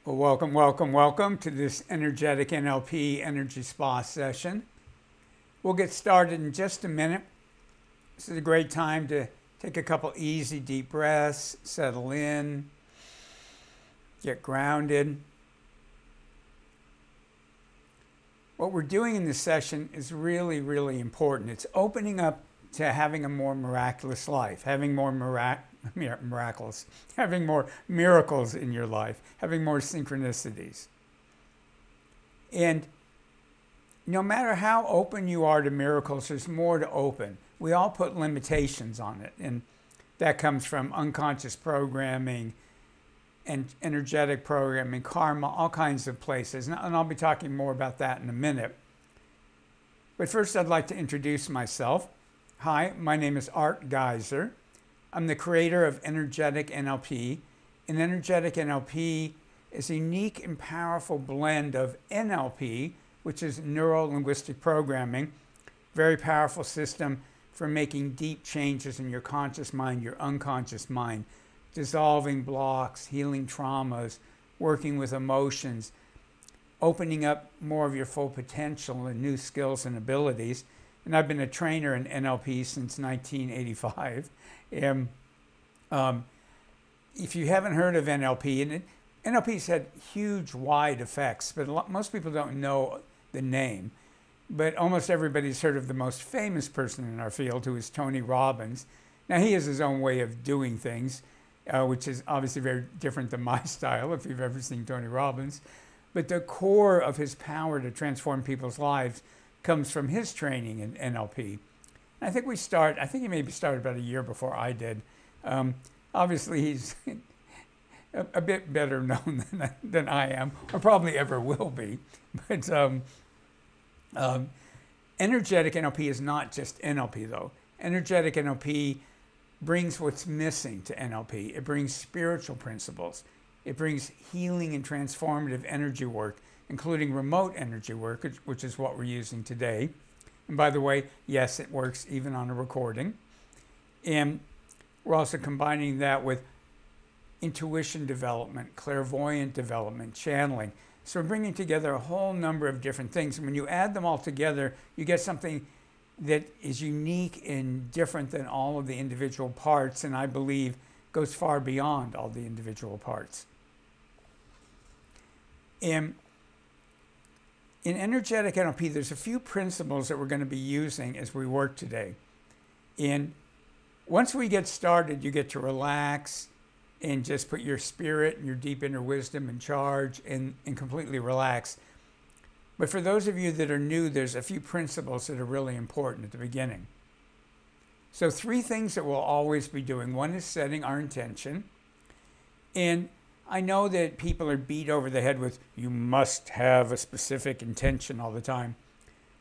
Well, welcome, welcome, welcome to this energetic NLP energy spa session. We'll get started in just a minute. This is a great time to take a couple easy deep breaths, settle in, get grounded. What we're doing in this session is really, really important. It's opening up to having a more miraculous life, having more miraculous, having more miracles in your life, having more synchronicities. And no matter how open you are to miracles, there's more to open. We all put limitations on it, and that comes from unconscious programming and energetic programming, karma, all kinds of places. And I'll be talking more about that in a minute. But first, I'd like to introduce myself. Hi, my name is Art Geiser. I'm the creator of Energetic NLP. And Energetic NLP is a unique and powerful blend of NLP, which is neuro-linguistic programming, very powerful system for making deep changes in your conscious mind, your unconscious mind, dissolving blocks, healing traumas, working with emotions, opening up more of your full potential and new skills and abilities. And I've been a trainer in NLP since 1985. And if you haven't heard of NLP, and NLP's had huge, wide effects, but most people don't know the name. But almost everybody's heard of the most famous person in our field, who is Tony Robbins. Now, he has his own way of doing things, which is obviously very different than my style, if you've ever seen Tony Robbins. But the core of his power to transform people's lives comes from his training in NLP. And I think he maybe started about a year before I did. Obviously, he's a bit better known than I am, or probably ever will be. But energetic NLP is not just NLP, though. Energetic NLP brings what's missing to NLP. It brings spiritual principles. It brings healing and transformative energy work, including remote energy work, which is what we're using today. And by the way, yes, it works even on a recording. And we're also combining that with intuition development, clairvoyant development, channeling. So we're bringing together a whole number of different things. And when you add them all together, you get something that is unique and different than all of the individual parts, and I believe goes far beyond all the individual parts. And in energetic NLP, there's a few principles that we're going to be using as we work today. And once we get started, you get to relax and just put your spirit and your deep inner wisdom in charge and completely relax. But for those of you that are new, there's a few principles that are really important at the beginning. So 3 things that we'll always be doing. One is setting our intention. And I know that people are beat over the head with, you must have a specific intention all the time,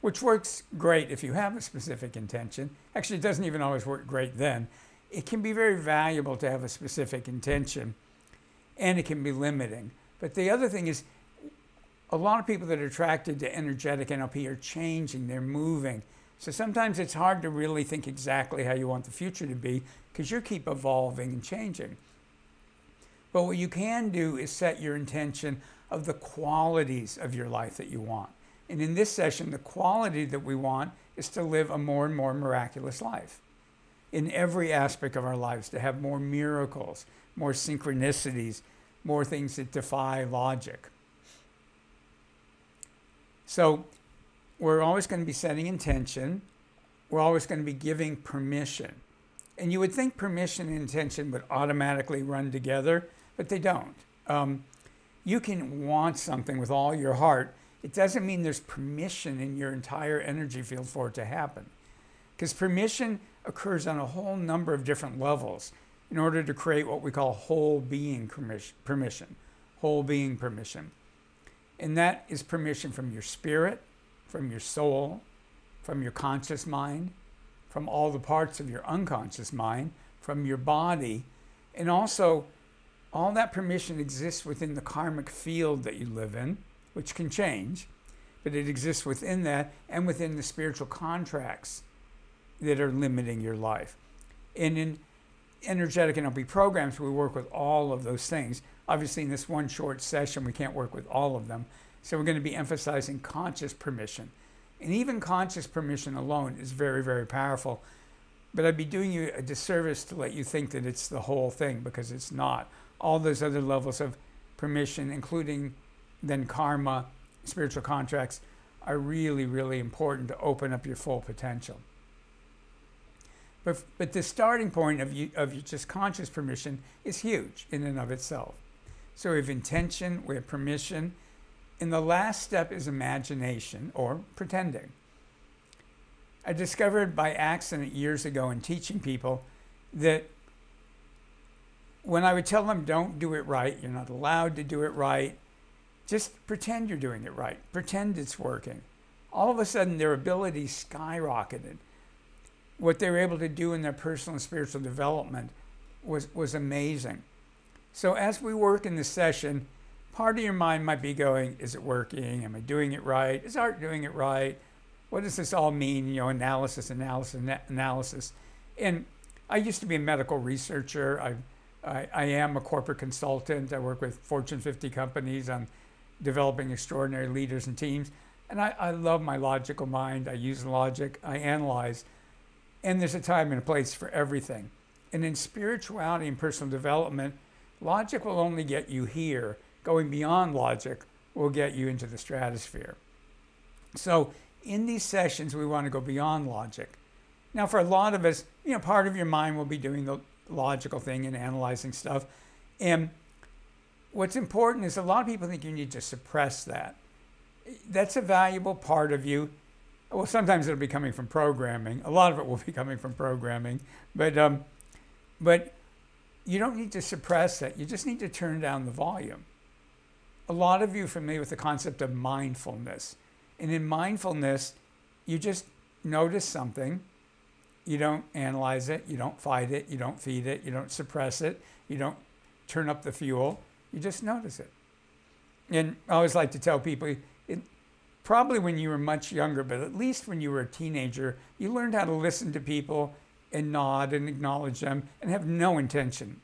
which works great if you have a specific intention. Actually, it doesn't even always work great then. It can be very valuable to have a specific intention, and it can be limiting. But the other thing is, a lot of people that are attracted to energetic NLP are changing, they're moving. So sometimes it's hard to really think exactly how you want the future to be, because you keep evolving and changing. But what you can do is set your intention of the qualities of your life that you want. And in this session, the quality that we want is to live a more and more miraculous life in every aspect of our lives, to have more miracles, more synchronicities, more things that defy logic. So we're always going to be setting intention. We're always going to be giving permission. And you would think permission and intention would automatically run together, but they don't. You can want something with all your heart. It doesn't mean there's permission in your entire energy field for it to happen. Because permission occurs on a whole number of different levels in order to create what we call whole being permission. Whole being permission. And that is permission from your spirit, from your soul, from your conscious mind, from all the parts of your unconscious mind, from your body, and also all that permission exists within the karmic field that you live in, which can change, but it exists within that and within the spiritual contracts that are limiting your life. And in energetic NLP programs, we work with all of those things. Obviously, in this one short session, we can't work with all of them. So we're going to be emphasizing conscious permission. And even conscious permission alone is very, very powerful. But I'd be doing you a disservice to let you think that it's the whole thing, because it's not. All those other levels of permission, including then karma, spiritual contracts, are really, really important to open up your full potential. But the starting point of just conscious permission is huge in and of itself. So we have intention, we have permission, and the last step is imagination, or pretending. I discovered by accident years ago in teaching people that when I would tell them, don't do it right, you're not allowed to do it right, just pretend you're doing it right, pretend it's working. All of a sudden their abilities skyrocketed. What they were able to do in their personal and spiritual development was amazing. So as we work in this session, part of your mind might be going, is it working? Am I doing it right? Is Art doing it right? What does this all mean? You know, analysis. And I used to be a medical researcher. I am a corporate consultant. I work with Fortune 50 companies on developing extraordinary leaders and teams. And I love my logical mind. I use logic. I analyze. And there's a time and a place for everything. And in spirituality and personal development, logic will only get you here. Going beyond logic will get you into the stratosphere. So in these sessions, we want to go beyond logic. Now, for a lot of us, you know, part of your mind will be doing the logical thing and analyzing stuff. And what's important is a lot of people think you need to suppress that. That's a valuable part of you. Well, sometimes it'll be coming from programming. A lot of it will be coming from programming. But you don't need to suppress it. You just need to turn down the volume. A lot of you are familiar with the concept of mindfulness. And in mindfulness, you just notice something. You don't analyze it. You don't fight it. You don't feed it. You don't suppress it. You don't turn up the fuel. You just notice it. And I always like to tell people, probably when you were much younger, but at least when you were a teenager, you learned how to listen to people and nod and acknowledge them and have no intention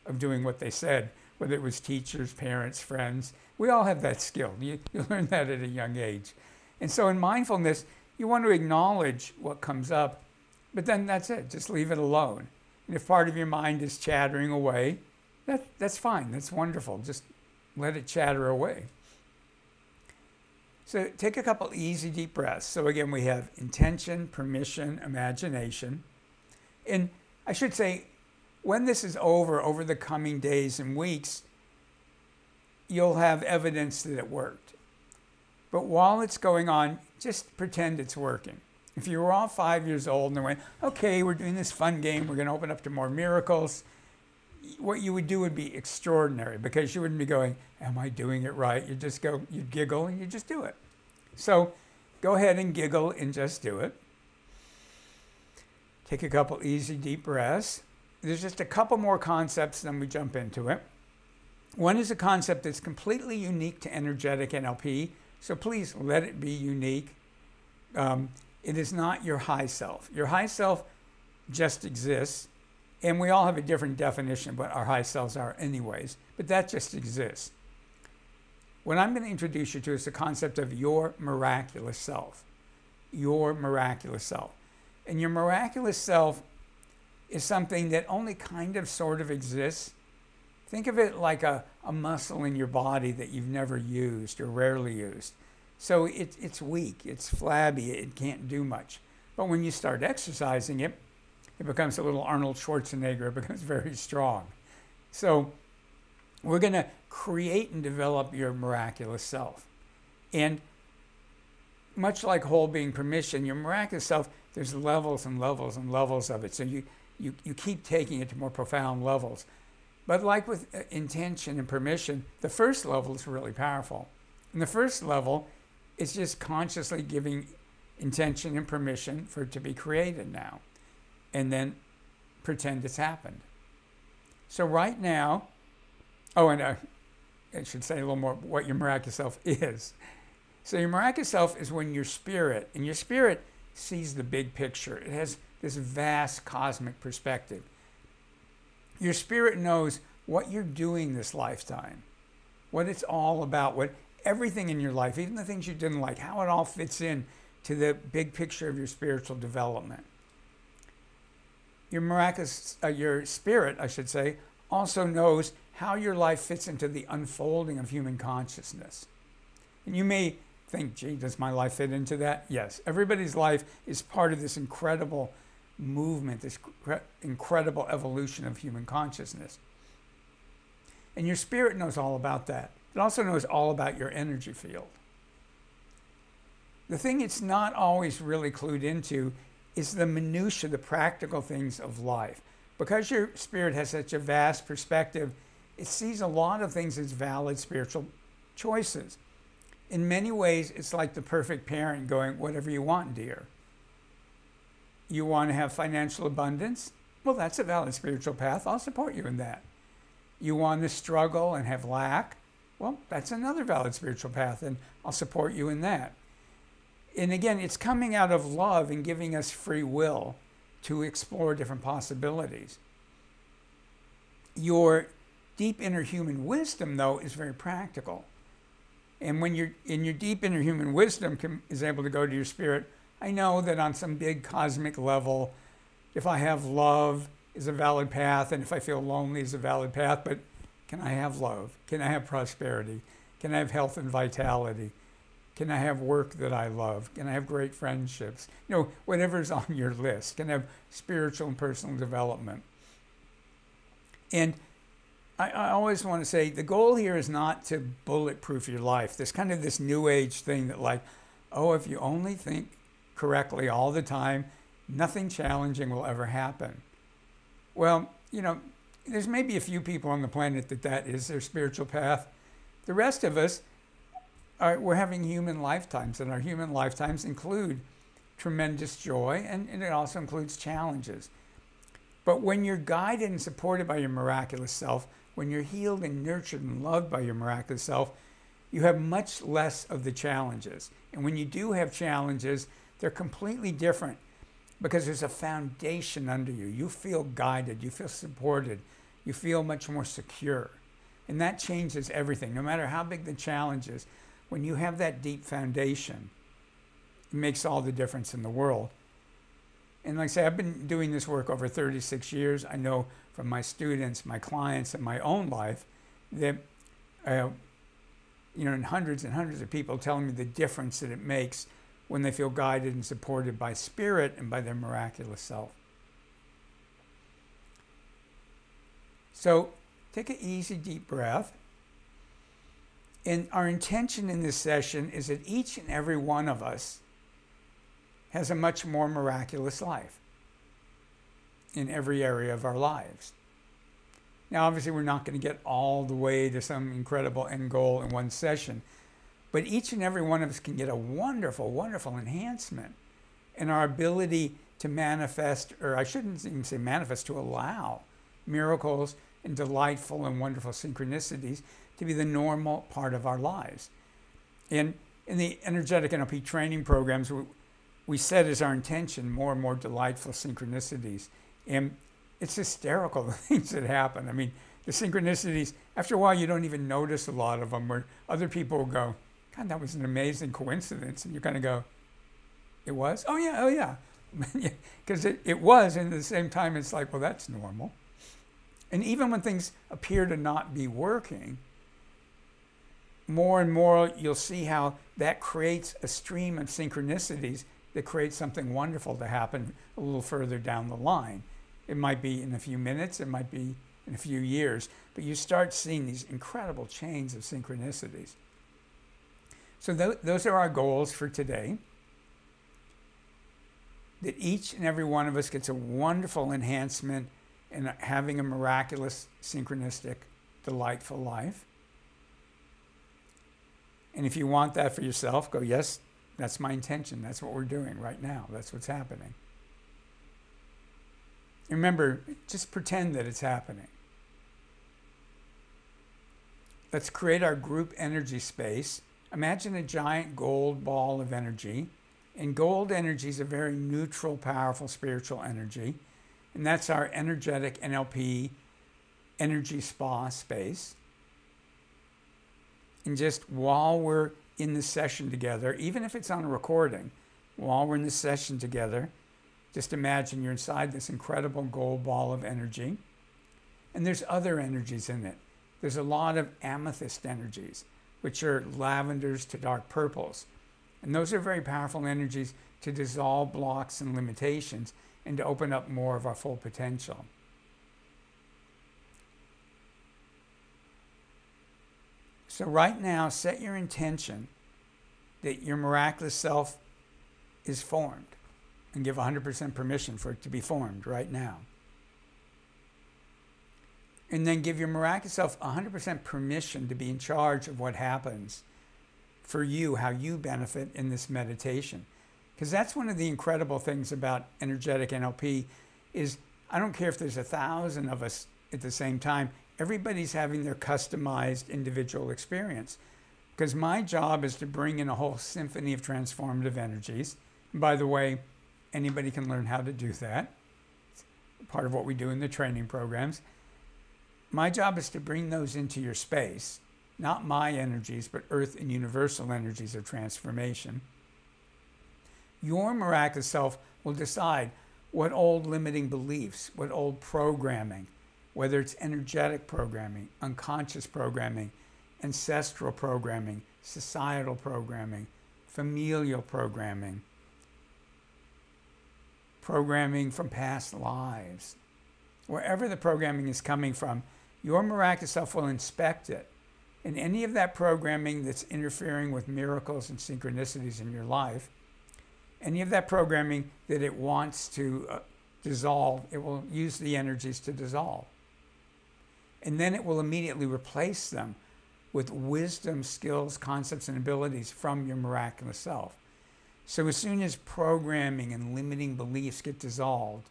of doing what they said, whether it was teachers, parents, friends. We all have that skill. You learn that at a young age. And so in mindfulness, you want to acknowledge what comes up, but then that's it. Just leave it alone. And if part of your mind is chattering away, that's fine. That's wonderful. Just let it chatter away. So take a couple easy deep breaths. So again, we have intention, permission, imagination. And I should say, when this is over the coming days and weeks, you'll have evidence that it worked. But while it's going on, just pretend it's working. If you were all 5 years old and they went, okay, we're doing this fun game, we're going to open up to more miracles, what you would do would be extraordinary, because you wouldn't be going, am I doing it right? You'd giggle and you just do it. So go ahead and giggle and just do it. Take a couple easy deep breaths. There's just a couple more concepts, then we jump into it. One is a concept that's completely unique to energetic NLP, so please let it be unique. It is not your high self. Your high self just exists, and we all have a different definition of what our high selves are anyways, but that just exists. What I'm going to introduce you to is the concept of your miraculous self. Your miraculous self. And your miraculous self is something that only kind of sort of exists. Think of it like a muscle in your body that you've never used or rarely used. So it's weak, it's flabby, it can't do much. But when you start exercising it, it becomes a little Arnold Schwarzenegger, it becomes very strong. So we're going to create and develop your miraculous self. And much like whole being permission, your miraculous self, there's levels and levels and levels of it. So you keep taking it to more profound levels. But like with intention and permission, the first level is really powerful. And the first level is just consciously giving intention and permission for it to be created now. And then pretend it's happened. So right now, and I should say a little more what your miraculous self is. So your miraculous self is when your spirit, and your spirit sees the big picture. It has this vast cosmic perspective. Your spirit knows what you're doing this lifetime, what it's all about, what everything in your life, even the things you didn't like, how it all fits in to the big picture of your spiritual development. Your miraculous, your spirit, I should say, also knows how your life fits into the unfolding of human consciousness. And you may think, gee, does my life fit into that? Yes. Everybody's life is part of this incredible movement, this incredible evolution of human consciousness. And your spirit knows all about that. It also knows all about your energy field. The thing it's not always really clued into is the minutiae, the practical things of life. Because your spirit has such a vast perspective, it sees a lot of things as valid spiritual choices. In many ways, it's like the perfect parent going, whatever you want, dear. You want to have financial abundance? Well, that's a valid spiritual path. I'll support you in that. You want to struggle and have lack? Well, that's another valid spiritual path, and I'll support you in that. And again, it's coming out of love and giving us free will to explore different possibilities. Your deep inner human wisdom, though, is very practical. And when you're in your deep inner human wisdom is able to go to your spirit, I know that on some big cosmic level, if I have love is a valid path, and if I feel lonely is a valid path, but can I have love? Can I have prosperity? Can I have health and vitality? Can I have work that I love? Can I have great friendships? You know, whatever's on your list. Can I have spiritual and personal development? And I always want to say the goal here is not to bulletproof your life. There's kind of this new age thing that like, oh, if you only think correctly all the time, nothing challenging will ever happen. Well, you know, there's maybe a few people on the planet that is their spiritual path. The rest of us, we're having human lifetimes, and our human lifetimes include tremendous joy, and it also includes challenges. But when you're guided and supported by your miraculous self, when you're healed and nurtured and loved by your miraculous self, you have much less of the challenges. And when you do have challenges, they're completely different because there's a foundation under you. You feel guided, you feel supported, you feel much more secure. And that changes everything, no matter how big the challenge is. When you have that deep foundation, it makes all the difference in the world. And like I say, I've been doing this work over 36 years. I know from my students, my clients, and my own life that, and hundreds of people telling me the difference that it makes when they feel guided and supported by spirit and by their miraculous self. So take an easy, deep breath. And our intention in this session is that each and every one of us has a much more miraculous life in every area of our lives. Now, obviously, we're not going to get all the way to some incredible end goal in one session, but each and every one of us can get a wonderful, wonderful enhancement in our ability to manifest, or I shouldn't even say manifest, to allow miracles and delightful and wonderful synchronicities to be the normal part of our lives. And in the energetic NLP training programs, we set as our intention more and more delightful synchronicities. And it's hysterical, the things that happen. I mean, the synchronicities, after a while, you don't even notice a lot of them, where other people will go, God, that was an amazing coincidence. And you kind of go, it was? Oh, yeah. Because it was, and at the same time, it's like, well, that's normal. And even when things appear to not be working, more and more you'll see how that creates a stream of synchronicities that creates something wonderful to happen a little further down the line. It might be in a few minutes, it might be in a few years, but you start seeing these incredible chains of synchronicities. So those are our goals for today. That each and every one of us gets a wonderful enhancement in having a miraculous, synchronistic, delightful life. And if you want that for yourself, go, yes, that's my intention. That's what we're doing right now. That's what's happening. Remember, just pretend that it's happening. Let's create our group energy space. Imagine a giant gold ball of energy. And gold energy is a very neutral, powerful spiritual energy. And that's our energetic NLP energy spa space. And just while we're in the session together, even if it's on a recording, while we're in the session together, just imagine you're inside this incredible gold ball of energy. And there's other energies in it. There's a lot of amethyst energies, which are lavenders to dark purples. And those are very powerful energies to dissolve blocks and limitations and to open up more of our full potential. So right now, set your intention that your miraculous self is formed, and give 100% permission for it to be formed right now. And then give your miraculous self 100% permission to be in charge of what happens for you, how you benefit in this meditation. Because that's one of the incredible things about energetic NLP is I don't care if there's 1,000 of us at the same time, everybody's having their customized individual experience. Because my job is to bring in a whole symphony of transformative energies. And by the way, anybody can learn how to do that. It's part of what we do in the training programs. My job is to bring those into your space, not my energies, but earth and universal energies of transformation. Your miraculous self will decide what old limiting beliefs, what old programming, whether it's energetic programming, unconscious programming, ancestral programming, societal programming, familial programming, programming from past lives. Wherever the programming is coming from, your miraculous self will inspect it. And any of that programming that's interfering with miracles and synchronicities in your life, any of that programming that it wants to dissolve, it will use the energies to dissolve. And then it will immediately replace them with wisdom, skills, concepts, and abilities from your miraculous self. So as soon as programming and limiting beliefs get dissolved,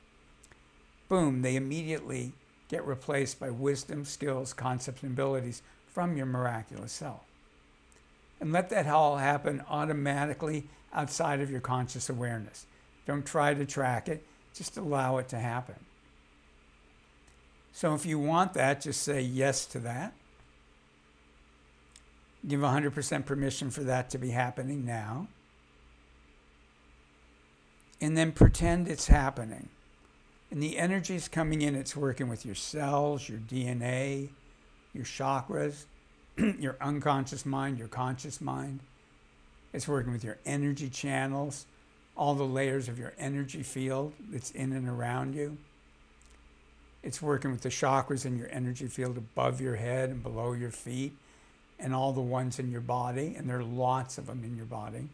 boom, they immediately get replaced by wisdom, skills, concepts, and abilities from your miraculous self. And let that all happen automatically outside of your conscious awareness. Don't try to track it, just allow it to happen. So if you want that, just say yes to that. Give 100% permission for that to be happening now. And then pretend it's happening. And the energy is coming in, it's working with your cells, your DNA, your chakras, your unconscious mind, your conscious mind. It's working with your energy channels, all the layers of your energy field that's in and around you. It's working with the chakras in your energy field above your head and below your feet and all the ones in your body, and there are lots of them in your body.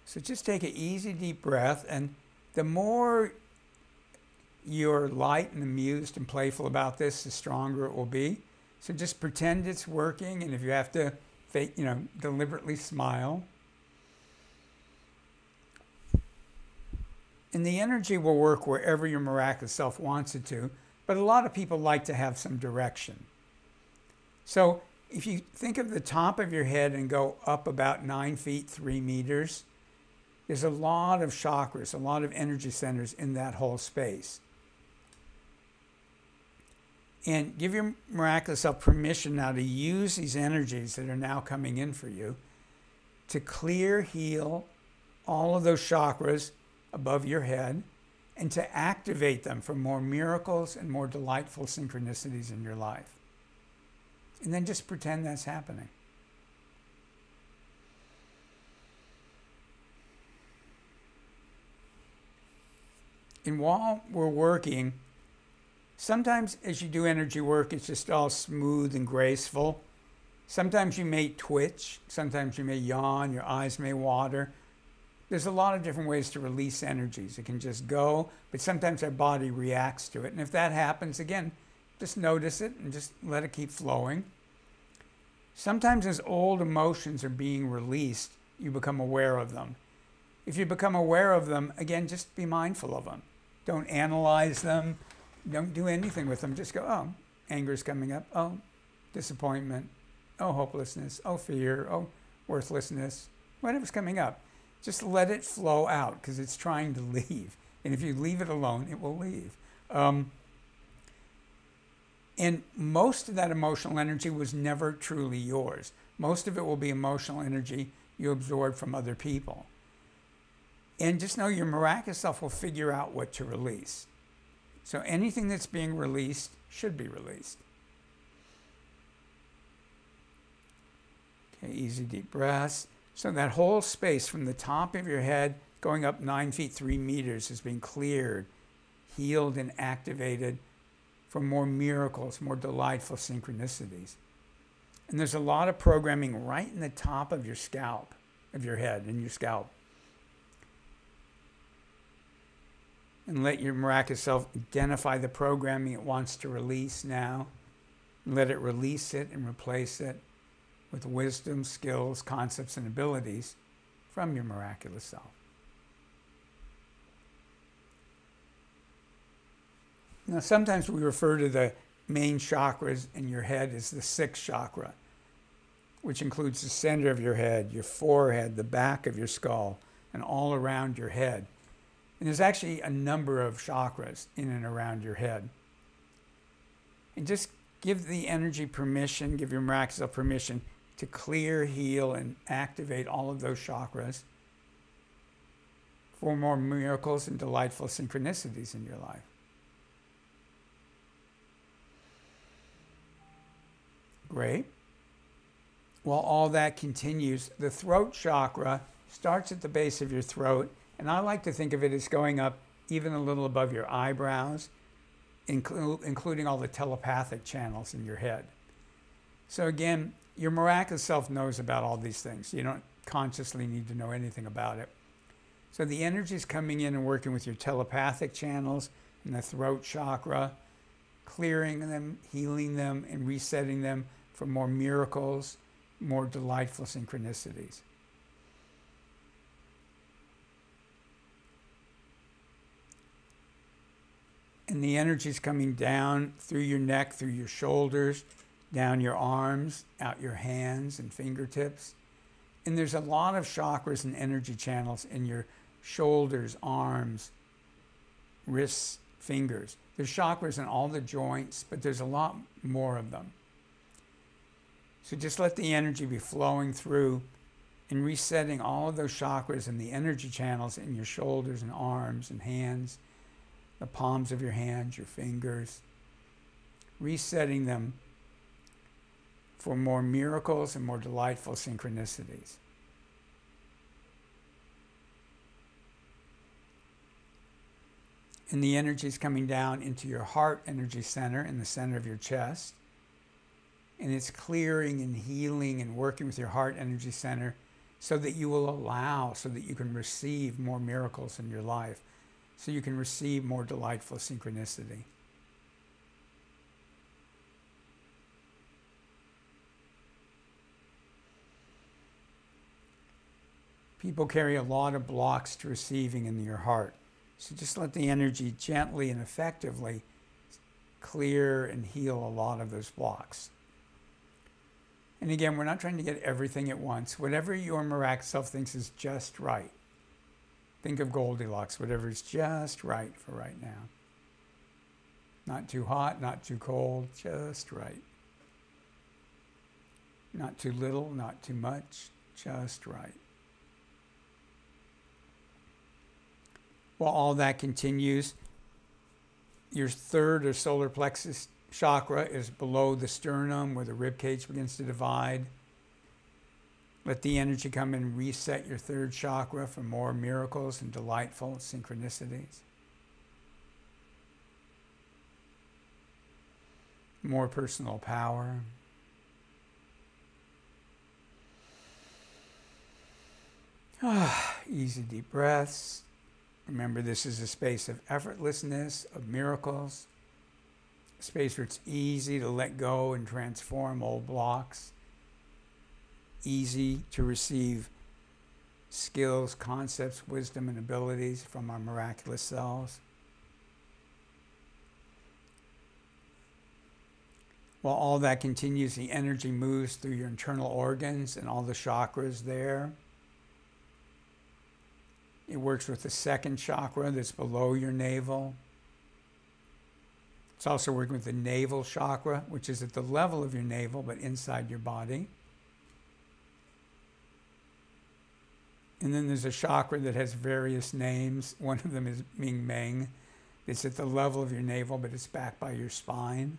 So just take an easy, deep breath, and the more you're light and amused and playful about this, the stronger it will be. So just pretend it's working, and if you have to fake, deliberately smile. And the energy will work wherever your miraculous self wants it to, but a lot of people like to have some direction. So if you think of the top of your head and go up about 9 feet, 3 meters, there's a lot of chakras, a lot of energy centers in that whole space. And give your miraculous self permission now to use these energies that are now coming in for you to clear, heal all of those chakras above your head and to activate them for more miracles and more delightful synchronicities in your life. And then just pretend that's happening. And while we're working, sometimes as you do energy work, it's just all smooth and graceful. Sometimes you may twitch. Sometimes you may yawn. Your eyes may water. There's a lot of different ways to release energies. It can just go, but sometimes our body reacts to it. And if that happens, again, just notice it and just let it keep flowing. Sometimes as old emotions are being released, you become aware of them. If you become aware of them, again, just be mindful of them. Don't analyze them. Don't do anything with them. Just go, oh, anger's coming up. Oh, disappointment. Oh, hopelessness. Oh, fear. Oh, worthlessness. Whatever's coming up. Just let it flow out because it's trying to leave. And if you leave it alone, it will leave. And most of that emotional energy was never truly yours. Most of it will be emotional energy you absorb from other people. And just know your miraculous self will figure out what to release. So anything that's being released should be released. Okay, easy deep breaths. So that whole space from the top of your head going up 9 feet 3 meters is being cleared, healed, and activated for more miracles, more delightful synchronicities. And there's a lot of programming right in the top of your scalp, of your head and your scalp. And let your miraculous self identify the programming it wants to release now. Let it release it and replace it with wisdom, skills, concepts, and abilities from your miraculous self. Now, sometimes we refer to the main chakras in your head as the sixth chakra, which includes the center of your head, your forehead, the back of your skull, and all around your head. And there's actually a number of chakras in and around your head. And just give the energy permission, give your miraculous self permission to clear, heal, and activate all of those chakras for more miracles and delightful synchronicities in your life. Great. While all that continues, the throat chakra starts at the base of your throat, and I like to think of it as going up even a little above your eyebrows, including all the telepathic channels in your head. So again, your miraculous self knows about all these things. You don't consciously need to know anything about it. So the energy is coming in and working with your telepathic channels in the throat chakra, clearing them, healing them, and resetting them for more miracles, more delightful synchronicities. And the energy is coming down through your neck, through your shoulders, down your arms, out your hands and fingertips. And there's a lot of chakras and energy channels in your shoulders, arms, wrists, fingers. There's chakras in all the joints, but there's a lot more of them. So just let the energy be flowing through and resetting all of those chakras and the energy channels in your shoulders and arms and hands, the palms of your hands, your fingers, resetting them for more miracles and more delightful synchronicities. And the energy is coming down into your heart energy center in the center of your chest. And it's clearing and healing and working with your heart energy center so that you will allow, so that you can receive more miracles in your life, so you can receive more delightful synchronicity. People carry a lot of blocks to receiving in your heart. So just let the energy gently and effectively clear and heal a lot of those blocks. And again, we're not trying to get everything at once. Whatever your miraculous self thinks is just right. Think of Goldilocks, whatever is just right for right now. Not too hot, not too cold, just right. Not too little, not too much, just right. While all that continues, your third or solar plexus chakra is below the sternum where the rib cage begins to divide. Let the energy come and reset your third chakra for more miracles and delightful synchronicities. More personal power. Easy deep breaths. Remember, this is a space of effortlessness, of miracles, a space where it's easy to let go and transform old blocks, easy to receive skills, concepts, wisdom, and abilities from our miraculous selves. While all that continues, the energy moves through your internal organs and all the chakras there. It works with the second chakra that's below your navel. It's also working with the navel chakra, which is at the level of your navel, but inside your body. And then there's a chakra that has various names. One of them is Ming Meng. It's at the level of your navel, but it's back by your spine.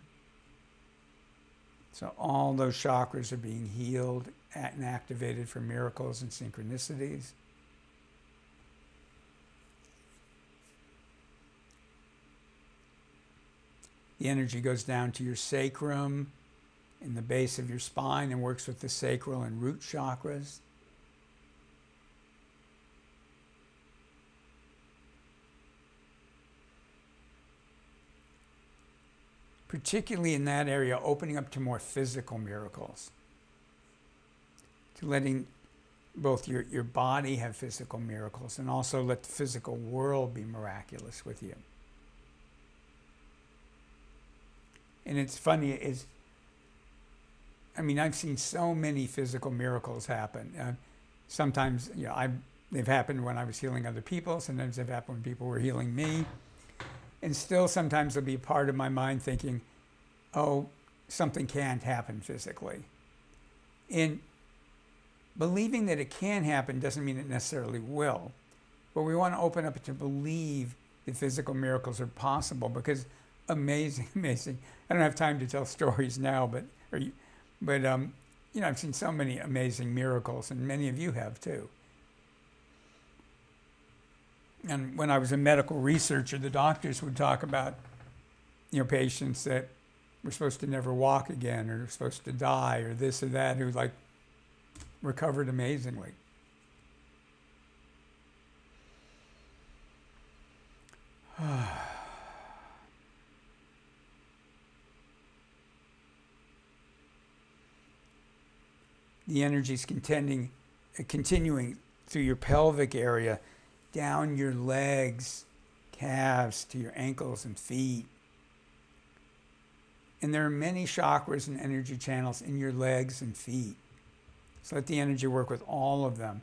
So all those chakras are being healed and activated for miracles and synchronicities. The energy goes down to your sacrum in the base of your spine and works with the sacral and root chakras. Particularly in that area, opening up to more physical miracles. To letting both your body have physical miracles and also let the physical world be miraculous with you. And it's funny, I've seen so many physical miracles happen. Sometimes, they've happened when I was healing other people. Sometimes they've happened when people were healing me. And still sometimes there'll be a part of my mind thinking, oh, something can't happen physically. And believing that it can happen doesn't mean it necessarily will. But we want to open up to believe that physical miracles are possible, because amazing. I don't have time to tell stories now, but I've seen so many amazing miracles, and many of you have too. And when I was a medical researcher, the doctors would talk about, patients that were supposed to never walk again, or supposed to die, or this or that, who recovered amazingly. The energy is continuing through your pelvic area, down your legs, calves, to your ankles and feet. And there are many chakras and energy channels in your legs and feet. So let the energy work with all of them,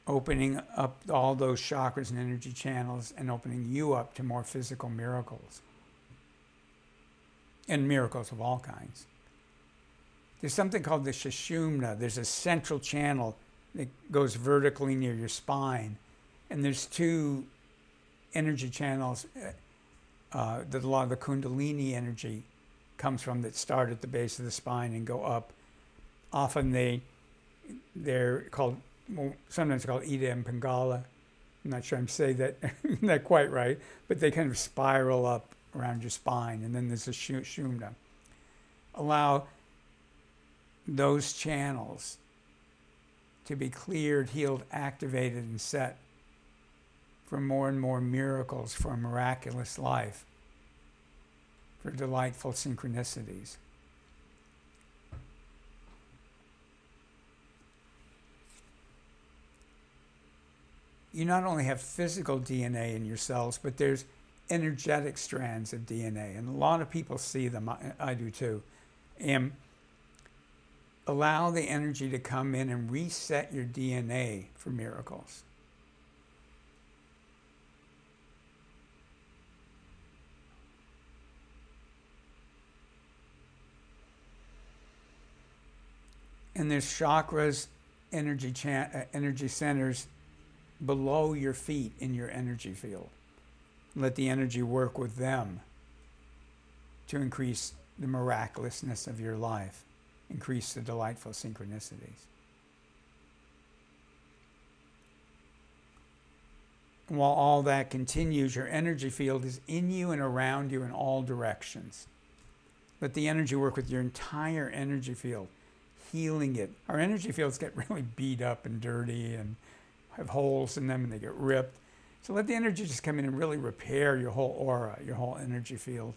opening up all those chakras and energy channels and opening you up to more physical miracles. And miracles of all kinds. There's something called the Sushumna. There's a central channel that goes vertically near your spine. And there's two energy channels that a lot of the Kundalini energy comes from, that start at the base of the spine and go up. Often they're called, sometimes called Ida and Pingala. I'm not sure I'm saying that not quite right, but they kind of spiral up around your spine. And then there's the Sushumna. Allow those channels to be cleared, healed, activated, and set for more and more miracles, for a miraculous life, for delightful synchronicities. You not only have physical DNA in your cells, but there's energetic strands of DNA, and a lot of people see them. I do too. And allow the energy to come in and reset your DNA for miracles. And there's chakras, energy centers below your feet in your energy field. Let the energy work with them to increase the miraculousness of your life, increase the delightful synchronicities. And while all that continues, your energy field is in you and around you in all directions. Let the energy work with your entire energy field, healing it. Our energy fields get really beat up and dirty and have holes in them, and they get ripped. So let the energy just come in and really repair your whole aura, your whole energy field,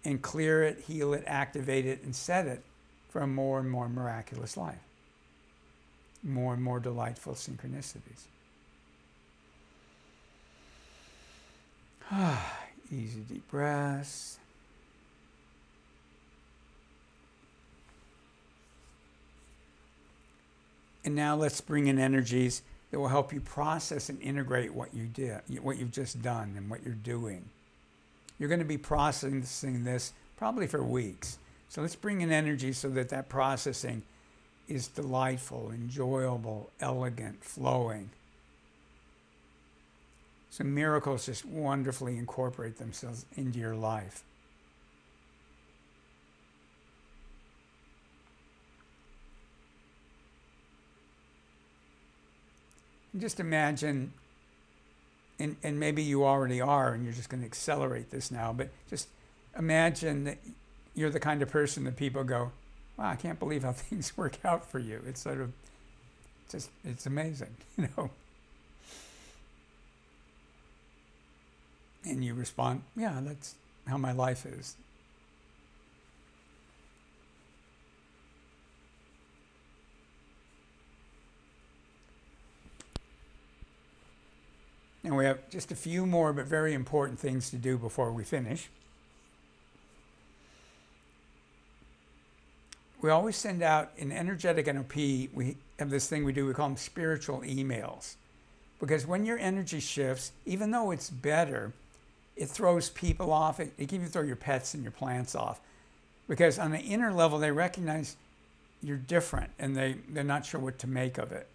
and clear it, heal it, activate it, and set it for a more and more miraculous life. More and more delightful synchronicities. Easy deep breaths. And now let's bring in energies that will help you process and integrate what you did, what you've just done and what you're doing. You're going to be processing this probably for weeks. So let's bring in energy so that that processing is delightful, enjoyable, elegant, flowing. So miracles just wonderfully incorporate themselves into your life. And just imagine, and maybe you already are, and you're just going to accelerate this now, but just imagine that you're the kind of person that people go, wow, I can't believe how things work out for you. It's sort of just, it's amazing, you know. And you respond, yeah, that's how my life is. And we have just a few more but very important things to do before we finish. We always send out, in energetic NLP, we have this thing we do, we call them spiritual emails. Because when your energy shifts, even though it's better, it throws people off. It can even throw your pets and your plants off. Because on the inner level, they recognize you're different and they're not sure what to make of it.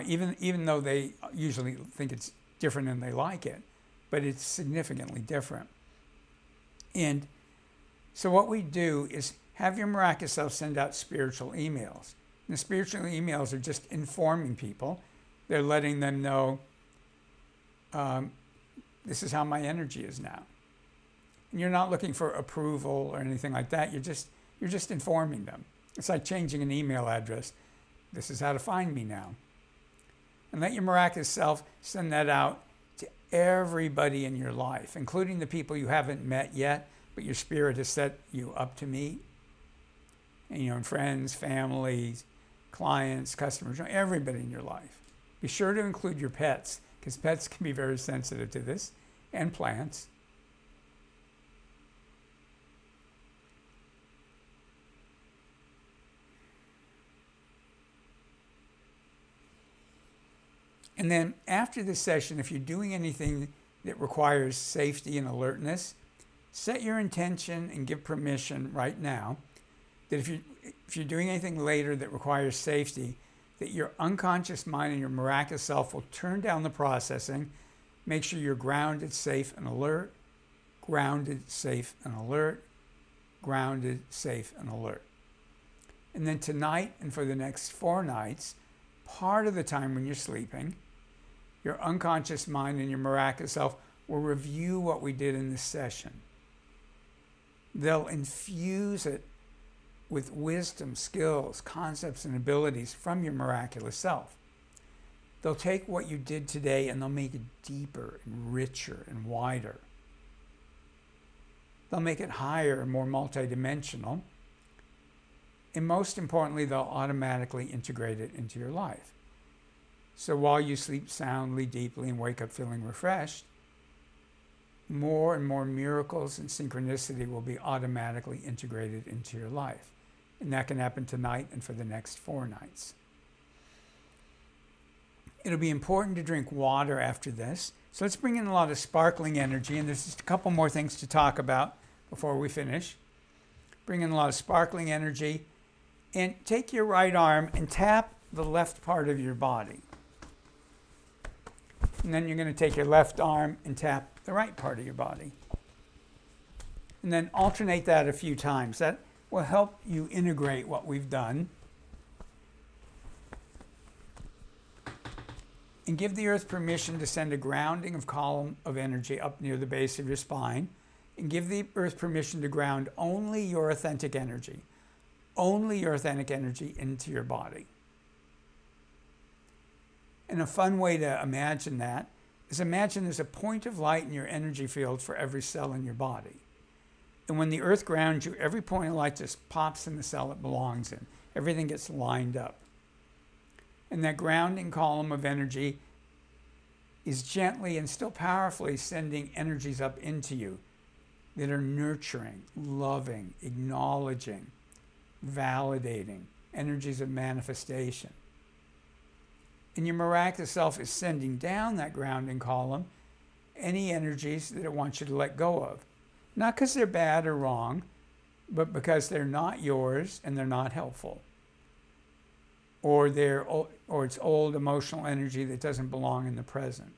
Even though they usually think it's different and they like it, but it's significantly different. And so what we do is have your miraculous self send out spiritual emails. And the spiritual emails are just informing people. They're letting them know, this is how my energy is now. And you're not looking for approval or anything like that. You're just informing them. It's like changing an email address. This is how to find me now. And let your miraculous self send that out to everybody in your life, including the people you haven't met yet, but your spirit has set you up to meet. And, you know, friends, families, clients, customers, everybody in your life. Be sure to include your pets, because pets can be very sensitive to this, and plants. And then after this session, if you're doing anything that requires safety and alertness, set your intention and give permission right now that if you're doing anything later that requires safety, that your unconscious mind and your miraculous self will turn down the processing, make sure you're grounded, safe, and alert, grounded, safe, and alert, grounded, safe, and alert. And then tonight and for the next 4 nights, part of the time when you're sleeping, your unconscious mind and your miraculous self will review what we did in this session. They'll infuse it with wisdom, skills, concepts, and abilities from your miraculous self. They'll take what you did today and they'll make it deeper and richer and wider. They'll make it higher and more multidimensional. And most importantly, they'll automatically integrate it into your life. So while you sleep soundly, deeply, and wake up feeling refreshed, more and more miracles and synchronicity will be automatically integrated into your life. And that can happen tonight and for the next 4 nights. It'll be important to drink water after this. So let's bring in a lot of sparkling energy. And there's just a couple more things to talk about before we finish. Bring in a lot of sparkling energy. And take your right arm and tap the left part of your body. And then you're going to take your left arm and tap the right part of your body. And then alternate that a few times. That will help you integrate what we've done. And give the earth permission to send a grounding of column of energy up near the base of your spine. And give the earth permission to ground only your authentic energy. Only your authentic energy into your body. And a fun way to imagine that is imagine there's a point of light in your energy field for every cell in your body. And when the earth grounds you, every point of light just pops in the cell it belongs in. Everything gets lined up. And that grounding column of energy is gently and still powerfully sending energies up into you that are nurturing, loving, acknowledging, validating, energies of manifestation. And your miraculous self is sending down that grounding column any energies that it wants you to let go of. Not because they're bad or wrong, but because they're not yours and they're not helpful. Or it's old emotional energy that doesn't belong in the present.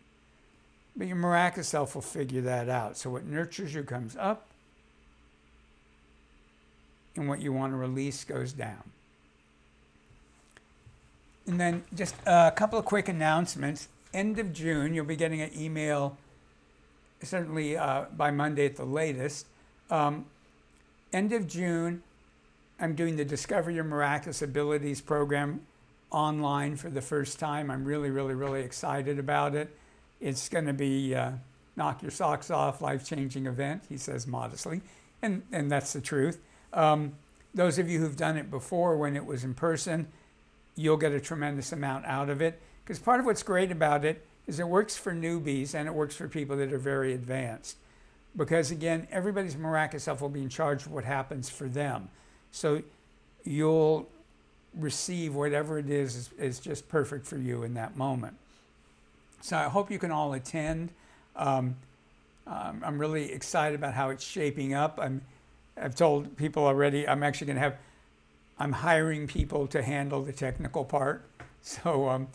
But your miraculous self will figure that out. So what nurtures you comes up, and what you want to release goes down. And then just a couple of quick announcements. End of June, you'll be getting an email, certainly by Monday at the latest. End of June, I'm doing the Discover Your Miraculous Abilities program online for the first time. I'm really, really, really excited about it. It's going to be knock your socks off, life-changing event, he says modestly. And that's the truth. Those of you who've done it before when it was in person, you'll get a tremendous amount out of it. Because part of what's great about it is it works for newbies and it works for people that are very advanced. Because again, everybody's miraculous self will be in charge of what happens for them. So you'll receive whatever it is just perfect for you in that moment. So I hope you can all attend. I'm really excited about how it's shaping up. I've told people already I'm hiring people to handle the technical part. So,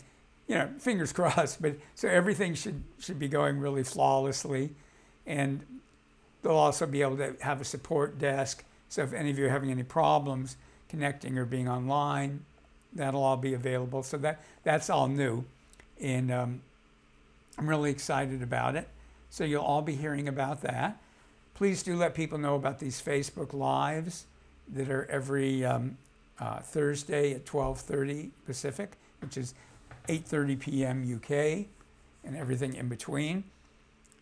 fingers crossed. But so everything should be going really flawlessly. And they'll also be able to have a support desk. So if any of you are having any problems connecting or being online, that'll all be available. So that's all new. And I'm really excited about it. So you'll all be hearing about that. Please do let people know about these Facebook Lives that are every Thursday at 12:30 Pacific, which is 8:30 p.m. UK, and everything in between.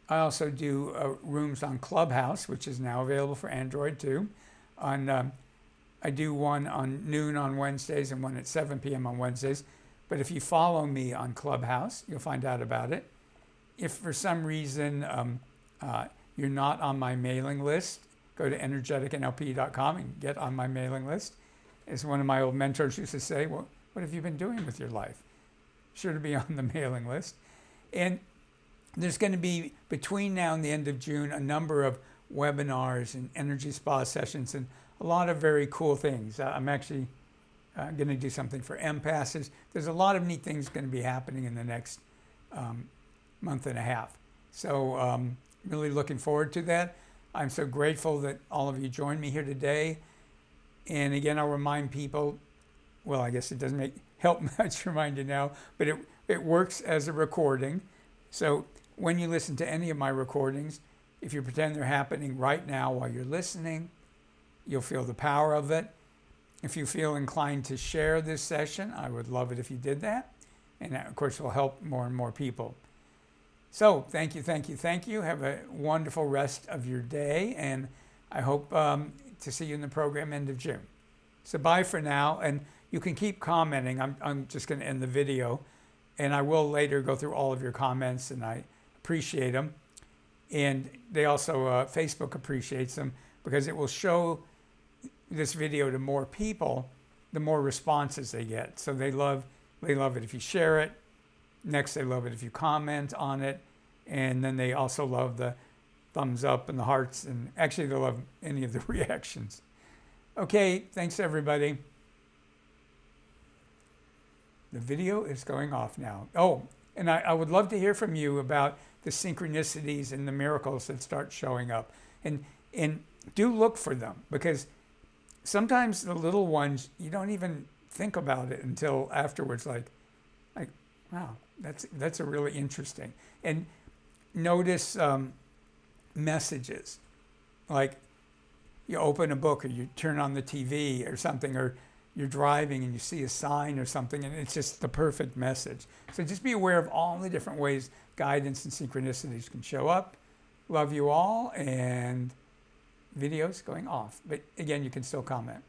I also do rooms on Clubhouse, which is now available for Android too. I do one on noon on Wednesdays and one at 7 p.m. on Wednesdays. But if you follow me on Clubhouse, you'll find out about it. If for some reason you're not on my mailing list, go to energeticanlp.com and get on my mailing list. As one of my old mentors used to say, well, what have you been doing with your life? Sure to be on the mailing list. And there's going to be, between now and the end of June, a number of webinars and energy spa sessions and a lot of very cool things. I'm actually going to do something for empaths. There's a lot of neat things going to be happening in the next month and a half. So really looking forward to that. I'm so grateful that all of you joined me here today. And again, I'll remind people, well, I guess it doesn't help much remind you now, but it works as a recording. So when you listen to any of my recordings, if you pretend they're happening right now while you're listening, you'll feel the power of it. If you feel inclined to share this session, I would love it if you did that. And that, of course, will help more and more people. So thank you, thank you, thank you. Have a wonderful rest of your day. And I hope to see you in the program end of June. So bye for now. And you can keep commenting. I'm just going to end the video. And I will later go through all of your comments, and I appreciate them. And they also, Facebook appreciates them because it will show this video to more people, the more responses they get. So they love it if you share it. Next, they love it if you comment on it. And then they also love the thumbs up and the hearts. And actually, they love any of the reactions. Okay, thanks, everybody. The video is going off now. Oh, and I would love to hear from you about the synchronicities and the miracles that start showing up. And do look for them, because sometimes the little ones, you don't even think about it until afterwards, like wow, that's a really interesting. And notice messages, like you open a book or you turn on the TV or something, or you're driving and you see a sign or something, and it's just the perfect message. So just be aware of all the different ways guidance and synchronicities can show up. Love you all, and video's going off. But again, you can still comment.